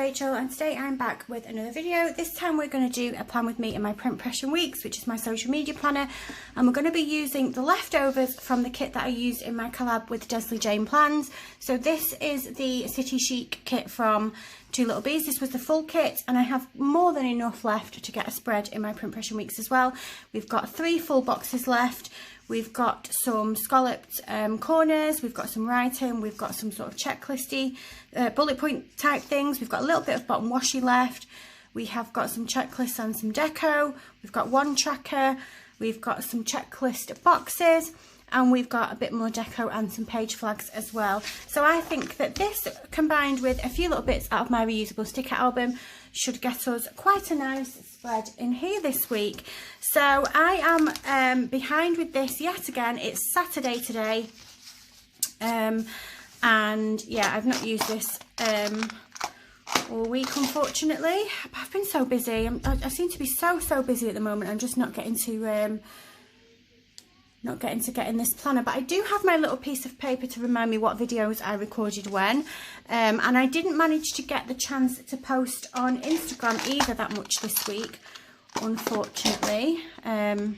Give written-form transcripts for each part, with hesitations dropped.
Rachel, and today I'm back with another video. This time we're going to do a plan with me in my Print Pression Weeks, which is my social media planner, and we're going to be using the leftovers from the kit that I used in my collab with Desley Jane Plans. So this is the City Chic kit from Two Lil Bees. This was the full kit, and I have more than enough left to get a spread in my Print Pression Weeks as well. We've got 3 full boxes left. We've got some scalloped corners, we've got some writing, we've got some sort of checklisty, bullet point type things. We've got a little bit of bottom washi left. We have got some checklists and some deco. We've got one tracker. We've got some checklist boxes, and we've got a bit more deco and some page flags as well. So I think that this, combined with a few little bits out of my reusable sticker album, should get us quite a nice spread in here this week. So I am behind with this yet again. It's Saturday today, and yeah, I've not used this all week, unfortunately. I've been so busy. I seem to be so busy at the moment. I'm just not getting to getting this planner, but I do have my little piece of paper to remind me what videos I recorded when, and I didn't manage to get the chance to post on Instagram either that much this week, unfortunately. I'm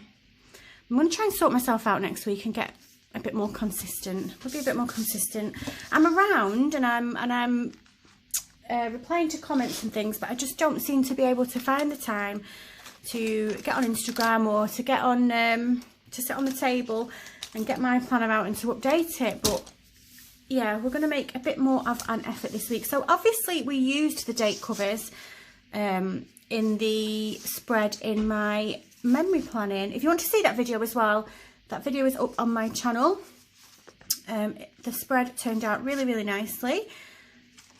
going to try and sort myself out next week and get a bit more consistent. We'll be a bit more consistent. I'm around and I'm replying to comments and things, but I just don't seem to be able to find the time to get on Instagram or to get on to sit on the table and get my planner out and to update it. But yeah, we're going to make a bit more of an effort this week. So obviously we used the date covers in the spread in my memory planning. If you want to see that video as well, that video is up on my channel. The spread turned out really nicely.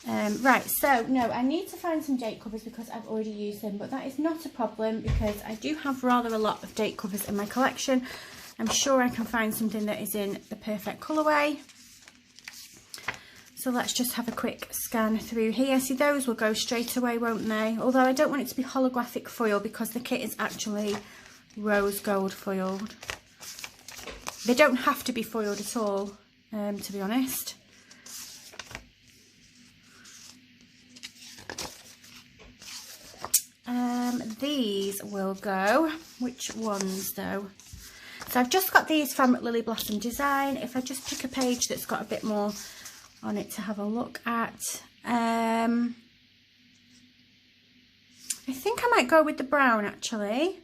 Right, so no, I need to find some date covers because I've already used them, but that is not a problem because I do have rather a lot of date covers in my collection. I'm sure I can find something that is in the perfect colourway. So let's just have a quick scan through here. See, those will go straight away, won't they? Although I don't want it to be holographic foil because the kit is actually rose gold foiled. They don't have to be foiled at all, to be honest. These will go. Which ones though? So I've just got these from Lily Blossom Design. If I just pick a page that's got a bit more on it to have a look at. I think I might go with the brown actually.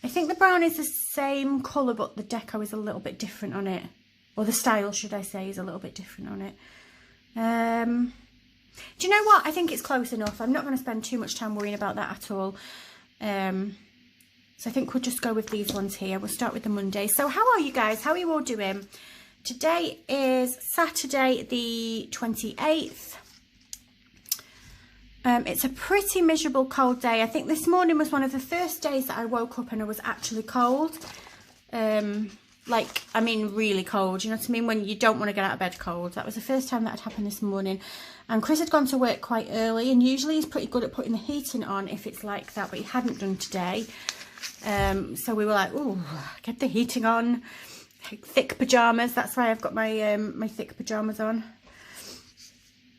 I think the brown is the same colour but the deco is a little bit different on it. Or the style, should I say, is a little bit different on it. Do you know what? I think it's close enough. I'm not going to spend too much time worrying about that at all. So I think we'll just go with these ones here. We'll start with the Monday. So how are you guys? How are you all doing? Today is Saturday the 28th. It's a pretty miserable cold day. I think this morning was one of the first days that I woke up and it was actually cold. Like, I mean, really cold, you know what I mean? When you don't want to get out of bed cold. That was the first time that had happened this morning. And Chris had gone to work quite early, and usually he's pretty good at putting the heating on if it's like that, but he hadn't done today. So we were like, ooh, get the heating on. Thick pyjamas, that's why I've got my my thick pyjamas on.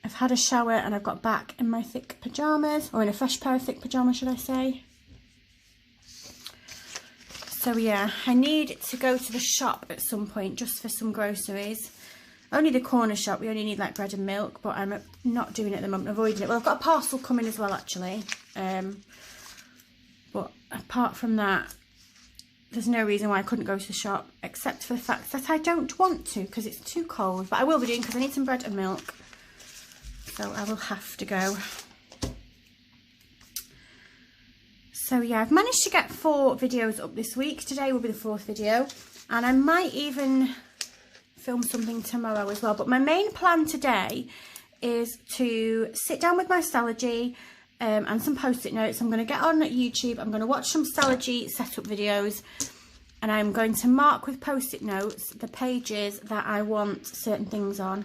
I've had a shower and I've got back in my thick pyjamas, or in a fresh pair of thick pyjamas, should I say. So yeah, I need to go to the shop at some point just for some groceries. Only the corner shop, we only need like bread and milk, but I'm not doing it at the moment, avoiding it. Well, I've got a parcel coming as well actually. But apart from that, there's no reason why I couldn't go to the shop, except for the fact that I don't want to because it's too cold. But I will be doing because I need some bread and milk. So I will have to go. So yeah, I've managed to get 4 videos up this week. Today will be the 4th video, and I might even film something tomorrow as well. But my main plan today is to sit down with my Stalogy and some post-it notes. I'm going to get on YouTube. I'm going to watch some Stalogy setup videos, and I'm going to mark with post-it notes the pages that I want certain things on.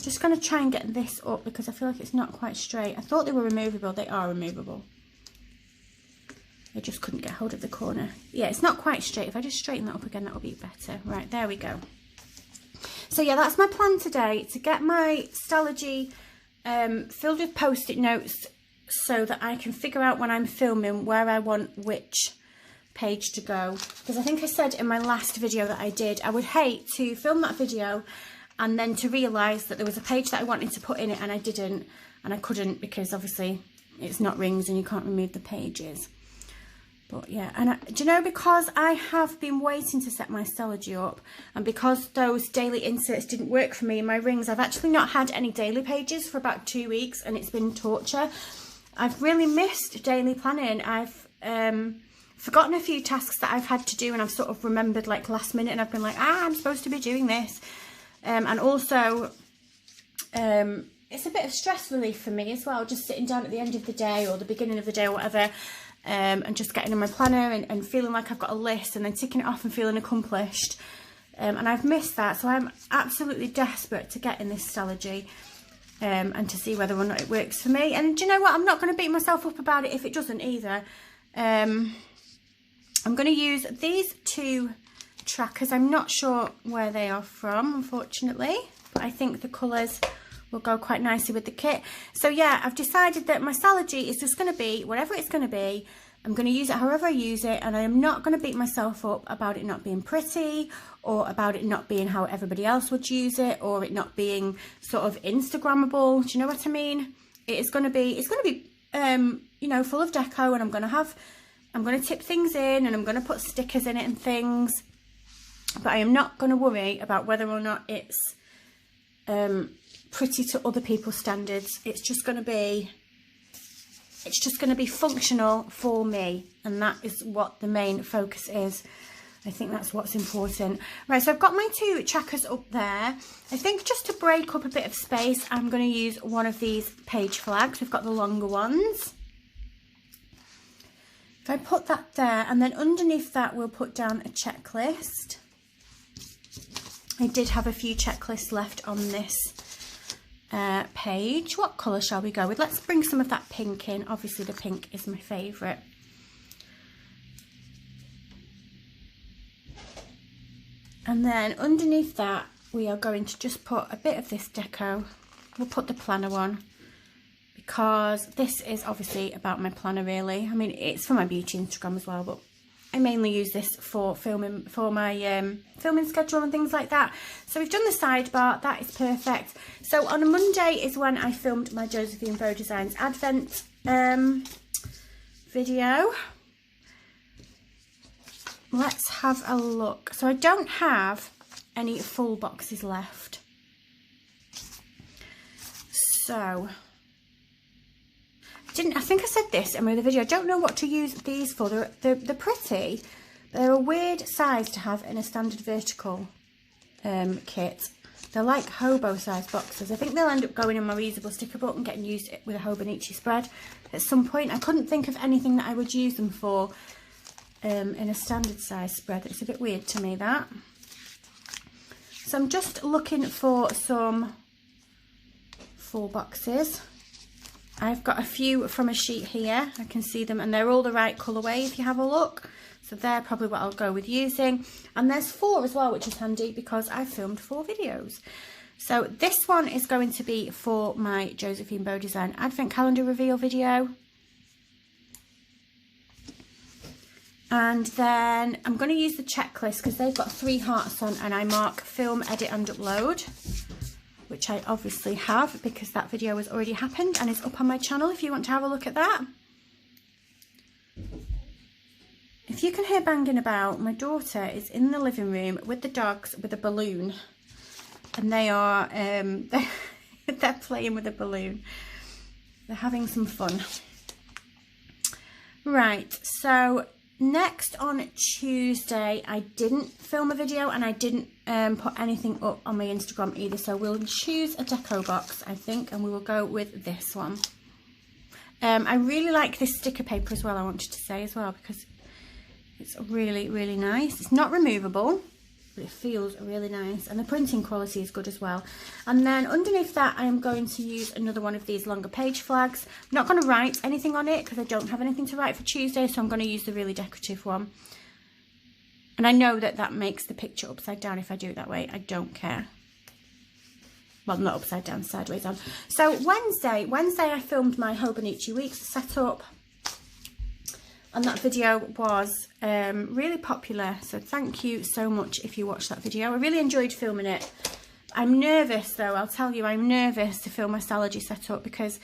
Just going to try and get this up because I feel like it's not quite straight. I thought they were removable. They are removable. I just couldn't get hold of the corner. Yeah, it's not quite straight. If I just straighten that up again, that'll be better. Right, there we go. So yeah, that's my plan today, to get my Stalogy filled with post-it notes so that I can figure out when I'm filming where I want which page to go. Because I think I said in my last video that I did, I would hate to film that video and then to realise that there was a page that I wanted to put in it and I didn't, and I couldn't because obviously it's not rings and you can't remove the pages. But yeah, and do you know, because I have been waiting to set my Stellology up, and because those daily inserts didn't work for me in my rings, I've actually not had any daily pages for about 2 weeks, and it's been torture. I've really missed daily planning. I've forgotten a few tasks that I've had to do, and I've sort of remembered like last minute, and I've been like, I'm supposed to be doing this. And also, it's a bit of stress relief for me as well, just sitting down at the end of the day or the beginning of the day or whatever, and just getting in my planner and feeling like I've got a list and then ticking it off and feeling accomplished. And I've missed that, so I'm absolutely desperate to get in this Stellology and to see whether or not it works for me. And do you know what? I'm not going to beat myself up about it if it doesn't either. I'm going to use these two trackers. I'm not sure where they are from, unfortunately, but I think the colours will go quite nicely with the kit. So yeah, I've decided that my Stellology is just going to be whatever it's going to be. I'm going to use it however I use it, and I am not going to beat myself up about it not being pretty, or about it not being how everybody else would use it, or it not being sort of Instagrammable. Do you know what I mean? It's going to be you know, full of deco, and I'm going to tip things in, and I'm going to put stickers in it and things, but I am not going to worry about whether or not it's pretty to other people's standards. It's just going to be functional for me, and that is what the main focus is. I think that's what's important. Right, so I've got my two trackers up there. I think just to break up a bit of space, I'm going to use one of these page flags. We've got the longer ones. If I put that there, and then underneath that we'll put down a checklist. I did have a few checklists left on this page. What colour shall we go with? Let's bring some of that pink in. Obviously the pink is my favourite. And then underneath that we are going to just put a bit of this deco. We'll put the planner on, because this is obviously about my planner really. I mean, it's for my beauty Instagram as well, but I mainly use this for filming, for my filming schedule and things like that. So we've done the sidebar, that is perfect. So on a Monday is when I filmed my Josephine Bow Designs Advent video. Let's have a look. So I don't have any full boxes left. So I think I said this in my other video. I don't know what to use these for. They're pretty. They're a weird size to have in a standard vertical kit. They're like hobo size boxes. I think they'll end up going in my reusable sticker book and getting used with a Hobonichi spread at some point. I couldn't think of anything that I would use them for in a standard size spread. It's a bit weird to me, that. So I'm just looking for some full boxes. I've got a few from a sheet here. I can see them, and they're all the right colourway if you have a look. So they're probably what I'll go with using. And there's 4 as well, which is handy because I filmed 4 videos. So this one is going to be for my Josephine Bow Design Advent Calendar reveal video. And then I'm going to use the checklist because they've got 3 hearts on, and I mark film, edit and upload, which I obviously have because that video has already happened and is up on my channel if you want to have a look at that. If you can hear banging about, my daughter is in the living room with the dogs with a balloon, and they are they're playing with a balloon. They're having some fun. Right, so next on Tuesday, I didn't film a video and I didn't put anything up on my Instagram either. So we'll choose a deco box, I think, and we will go with this one. I really like this sticker paper as well, I wanted to say as well, because it's really, really nice. It's not removable, but it feels really nice. And the printing quality is good as well. And then underneath that, I am going to use another one of these longer page flags. I'm not going to write anything on it because I don't have anything to write for Tuesday, so I'm going to use the really decorative one. And I know that that makes the picture upside down if I do it that way. I don't care. well, not upside down, sideways on. So Wednesday I filmed my Hobonichi Weeks setup, and that video was really popular, so thank you so much if you watched that video. I really enjoyed filming it. I'm nervous though, I'll tell you, I'm nervous to film my Stalogy setup because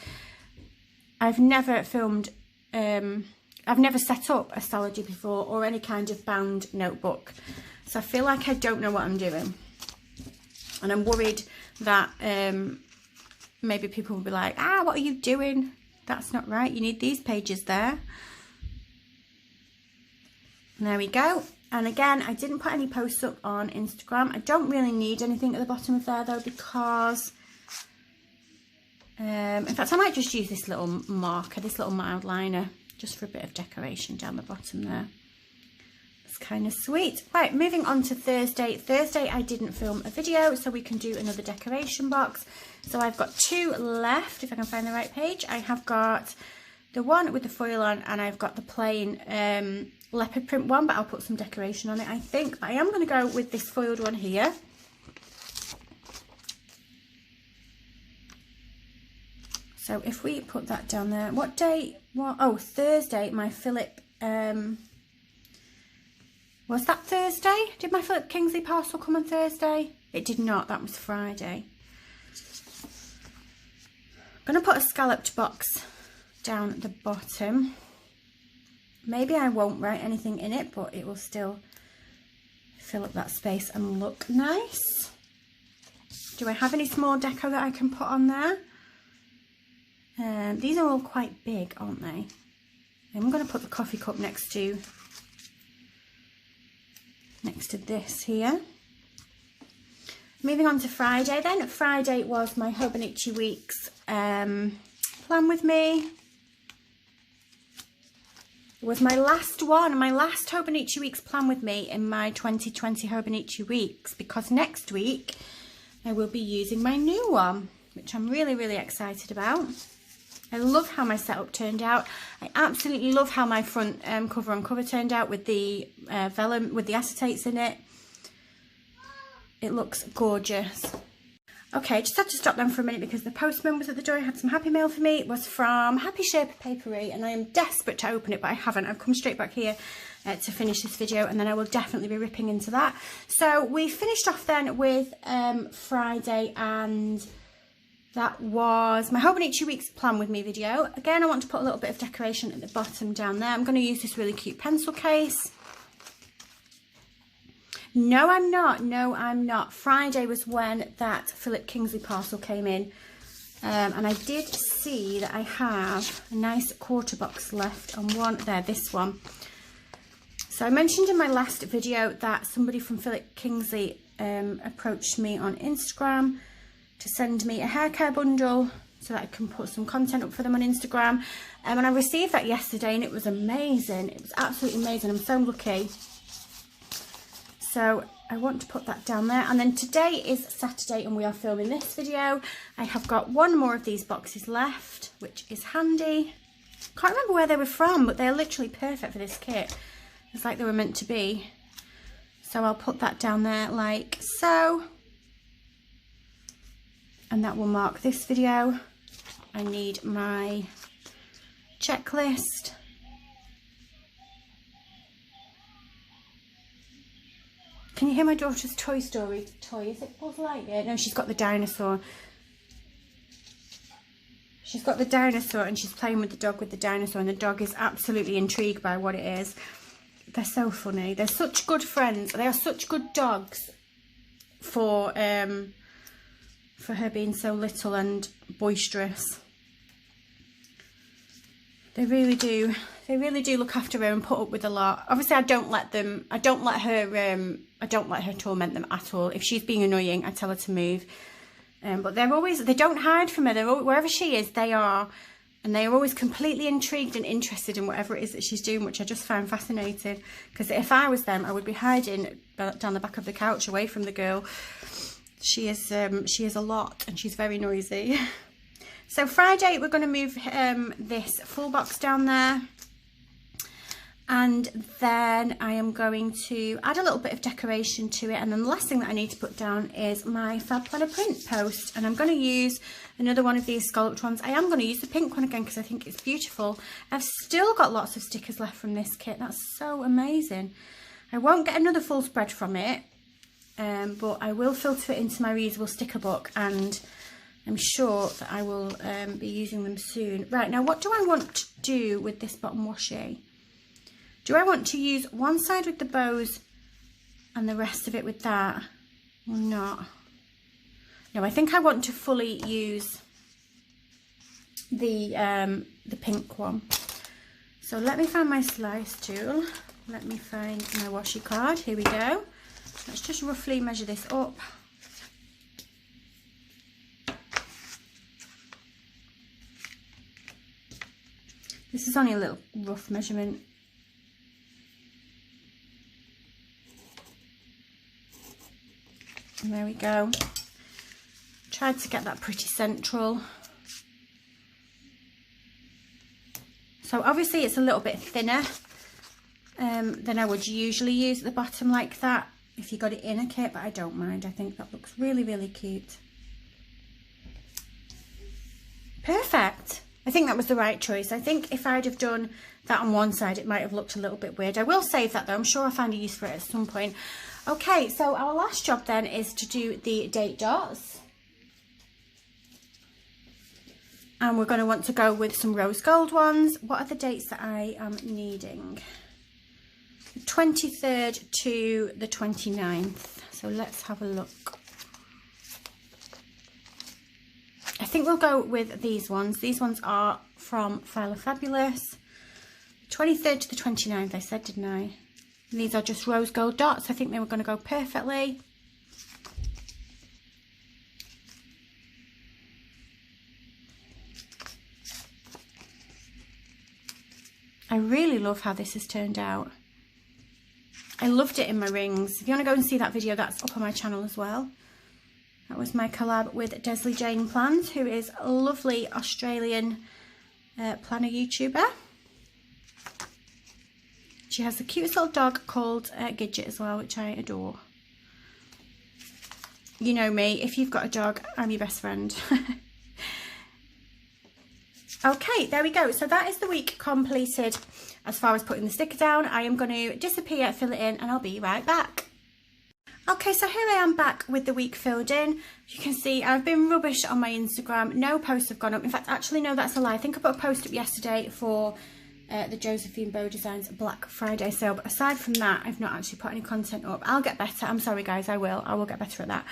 I've never filmed, I've never set up a Stalogy before or any kind of bound notebook. So I feel like I don't know what I'm doing. And I'm worried that maybe people will be like, what are you doing? That's not right, you need these pages there. There we go. And again, I didn't put any posts up on Instagram. I don't really need anything at the bottom of there though, because in fact I might just use this little marker, this little mild liner, just for a bit of decoration down the bottom there. It's kind of sweet. Right, moving on to Thursday. Thursday I didn't film a video, so we can do another decoration box. So I've got 2 left, if I can find the right page. I have got the one with the foil on, and I've got the plain leopard print one, but I'll put some decoration on it, I think. But I am going to go with this foiled one here. So if we put that down there, what day? What? Oh, Thursday. My Philip. Was that Thursday? Did my Philip Kingsley parcel come on Thursday? It did not. That was Friday. I'm going to put a scalloped box down at the bottom. Maybe I won't write anything in it, but it will still fill up that space and look nice. Do I have any small deco that I can put on there? These are all quite big, aren't they? I'm going to put the coffee cup next to this here. Moving on to Friday then. Friday was my Hobonichi Weeks plan with me. It was my last one, my last Hobonichi Weeks plan with me in my 2020 Hobonichi Weeks, because next week I will be using my new one, which I'm really, really excited about. I love how my setup turned out. I absolutely love how my front cover on cover turned out with the vellum, with the acetates in it. It looks gorgeous. Okay, just had to stop them for a minute because the postman was at the door. He had some happy mail for me. It was from Happy Shaper Papery, and I am desperate to open it, but I haven't. I've come straight back here to finish this video, and then I will definitely be ripping into that. So we finished off then with Friday, and that was my Hobonichi Weeks plan with me video. Again, I want to put a little bit of decoration at the bottom down there. I'm going to use this really cute pencil case. No, I'm not. No, I'm not. Friday was when that Philip Kingsley parcel came in. And I did see that I have a nice quarter box left on one. There, this one. So I mentioned in my last video that somebody from Philip Kingsley approached me on Instagram to send me a hair care bundle so that I can put some content up for them on Instagram. And I received that yesterday, and it was amazing. It was absolutely amazing. I'm so lucky. So I want to put that down there. And then today is Saturday and we are filming this video. I have got one more of these boxes left, which is handy. Can't remember where they were from, but they're literally perfect for this kit. It's like they were meant to be. So I'll put that down there like so. And that will mark this video. I need my checklist. Can you hear my daughter's Toy Story toy? Is it Buzz Lightyear? No, she's got the dinosaur. She's got the dinosaur and she's playing with the dinosaur, and the dog is absolutely intrigued by what it is. They're so funny. They're such good friends. They are such good dogs for her being so little and boisterous. They really do. They really do look after her and put up with a lot. Obviously, I don't let her torment them at all. If she's being annoying, I tell her to move. But they don't hide from her. They're always, wherever she is, they are. And they are always completely intrigued and interested in whatever it is that she's doing, which I just find fascinating. Because if I was them, I would be hiding down the back of the couch away from the girl. She is a lot, and she's very noisy. So Friday, we're going to move this full box down there. And then I am going to add a little bit of decoration to it. And then the last thing that I need to put down is my Fab Planner print post. And I'm going to use another one of these scalloped ones. I am going to use the pink one again because I think it's beautiful. I've still got lots of stickers left from this kit. That's so amazing. I won't get another full spread from it, but I will filter it into my reusable sticker book, and I'm sure that I will be using them soon. Right, now what do I want to do with this bottom washi? Do I want to use one side with the bows and the rest of it with that, or not? No, I think I want to fully use the pink one. So let me find my slice tool. Let me find my washi card. Here we go. Let's just roughly measure this up. This is only a little rough measurement. And there we go. Tried to get that pretty central. So obviously it's a little bit thinner than I would usually use at the bottom like that if you got it in a kit, but I don't mind. I think that looks really, really cute. Perfect. I think that was the right choice. I think if I'd have done that on one side, it might have looked a little bit weird. I will save that though. I'm sure I'll find a use for it at some point. Okay, so our last job then is to do the date dots. And we're going to want to go with some rose gold ones. What are the dates that I am needing? The 23rd to the 29th. So let's have a look. I think we'll go with these ones. These ones are from File of Fabulous. 23rd to the 29th, I said, didn't I? And these are just rose gold dots. I think they were going to go perfectly. I really love how this has turned out. I loved it in my rings. If you want to go and see that video, that's up on my channel as well. That was my collab with RachelBeautyPlans, who is a lovely Australian planner YouTuber. She has the cutest little dog called Gidget as well, which I adore. You know me, if you've got a dog, I'm your best friend. Okay, there we go. So that is the week completed as far as putting the sticker down. I am going to disappear, fill it in, and I'll be right back. Okay, so here I am back with the week filled in. You can see I've been rubbish on my Instagram. No posts have gone up. In fact, actually, no, that's a lie. I think I put a post up yesterday for the Josephine Bow Designs Black Friday sale. But aside from that, I've not actually put any content up. I'll get better. I'm sorry, guys. I will get better at that.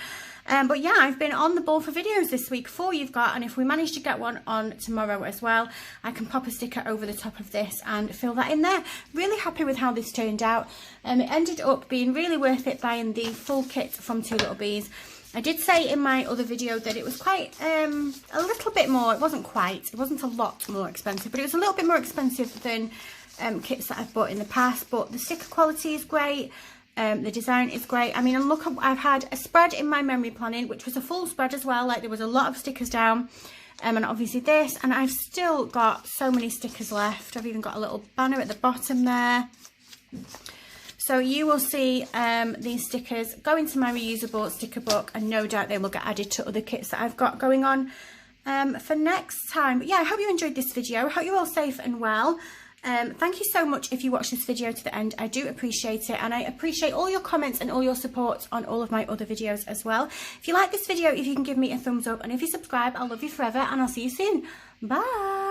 But yeah, I've been on the ball for videos this week. 4 you've got, and if we manage to get one on tomorrow as well, I can pop a sticker over the top of this and fill that in there. Really happy with how this turned out. It ended up being really worth it buying the full kit from Two Lil Bees. I did say in my other video that it was quite a little bit more. It wasn't a lot more expensive, but it was a little bit more expensive than kits that I've bought in the past. But the sticker quality is great. The design is great. I mean, and look, I've had a spread in my memory planning, which was a full spread as well. Like, there was a lot of stickers down, and obviously this, and I've still got so many stickers left. I've even got a little banner at the bottom there. So you will see these stickers go into my reusable sticker book, and no doubt they will get added to other kits that I've got going on for next time. But yeah, I hope you enjoyed this video. I hope you're all safe and well. Thank you so much if you watched this video to the end. I do appreciate it, and I appreciate all your comments and all your support on all of my other videos as well. If you like this video, if you can give me a thumbs up, and if you subscribe, I'll love you forever, and I'll see you soon. Bye.